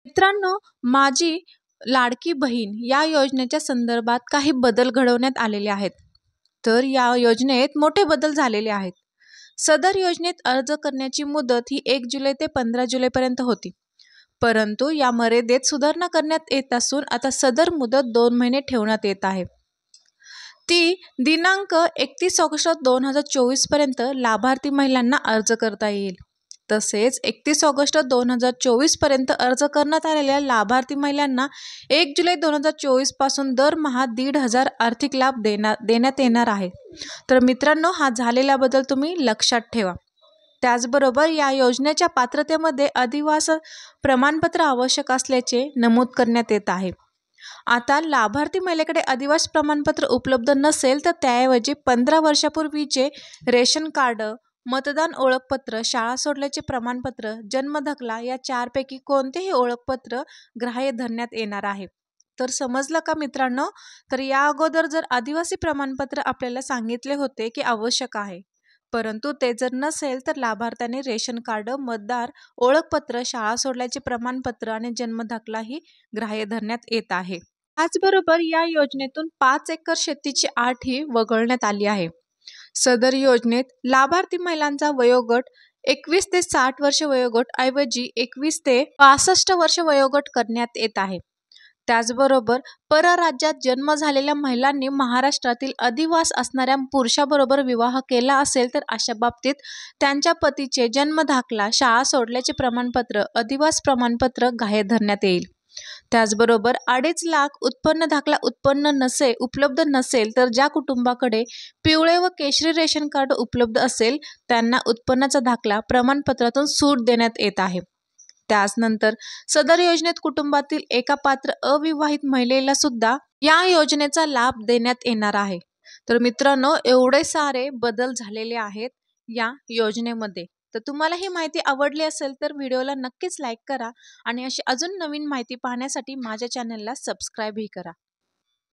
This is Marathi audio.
मित्रांनो, माझी लाडकी बहीण या योजनेच्या संदर्भात काही बदल घडवण्यात आलेले आहेत. तर या योजनेत मोठे बदल झालेले आहेत. सदर योजनेत अर्ज करण्याची मुदत ही 1 जुलै ते 15 जुलैपर्यंत होती. परंतु या मर्यादेत सुधारणा करण्यात येत असून आता सदर मुदत 2 महिने ठेवण्यात येत आहे. ती दिनांक 31 ऑगस्ट 2024 पर्यंत लाभार्थी महिलांना अर्ज करता येईल. तसेच 31 ऑगस्ट 2024 पर्यंत अर्ज करण्यात आलेल्या लाभार्थी महिलांना 1 जुलै 2024 पासून दरमहा 1,500 आर्थिक लाभ देण्यात येणार आहे. तर मित्रांनो, हा झालेला बदल तुम्ही लक्षात ठेवा. त्याचबरोबर या योजनेच्या पात्रतेमध्ये अधिवास प्रमाणपत्र आवश्यक असल्याचे नमूद करण्यात येत आहे. आता लाभार्थी महिलेकडे अधिवास प्रमाणपत्र उपलब्ध नसेल तर त्याऐवजी 15 वर्षापूर्वीचे रेशन कार्ड, मतदान ओळखपत्र, शाळा सोडल्याचे प्रमाणपत्र, जन्मदाखला या 4 पैकी कोणतेही ओळखपत्र ग्राह्य धरण्यात येणार आहे. तर समजलं का मित्रांनो? तर या अगोदर जर आदिवासी प्रमाणपत्र आपल्याला सांगितले होते की आवश्यक आहे, परंतु ते जर नसेल तर लाभार्थ्याने रेशन कार्ड, मतदार ओळखपत्र, शाळा सोडल्याचे प्रमाणपत्र आणि जन्मदाखला ही ग्राह्य धरण्यात येत आहे. त्याचबरोबर या योजनेतून 5 एकर शेतीची अट ही वगळण्यात आली आहे. सदर योजनेत लाभार्थी महिलांचा वयोगट 21 ते 60 वर्ष वयोगट ऐवजी 21 ते 65 वर्ष वयोगट करण्यात येत आहे. त्याचबरोबर परराज्यात जन्म झालेल्या महिलांनी महाराष्ट्रातील अधिवास असणाऱ्या पुरुषाबरोबर विवाह केला असेल तर अशा बाबतीत त्यांच्या पतीचे जन्मदाखला, शाळा सोडल्याचे प्रमाणपत्र, अधिवास प्रमाणपत्र ग्राह्य धरण्यात येईल. त्याचबरोबर 2.5 लाख उत्पन्न दाखला उपलब्ध नसेल तर ज्या कुटुंबाकडे पिवळे व केशरी रेशन कार्ड उपलब्ध असेल त्यांना उत्पन्नाचा दाखला प्रमाणपत्रातून सूट देण्यात येत आहे. त्यानंतर सदर योजनेत कुटुंबातील एका पात्र अविवाहित महिलेला सुद्धा या योजनेचा लाभ देण्यात येणार आहे. तर मित्रांनो, एवढे सारे बदल झालेले आहेत या योजनेमध्ये. तर तुम्हाला ही माहिती आवडली असेल तर व्हिडिओला नक्कीच लाईक करा आणि अशी अजून नवीन माहिती पाहण्यासाठी माझ्या चॅनलला सबस्क्राईबही करा.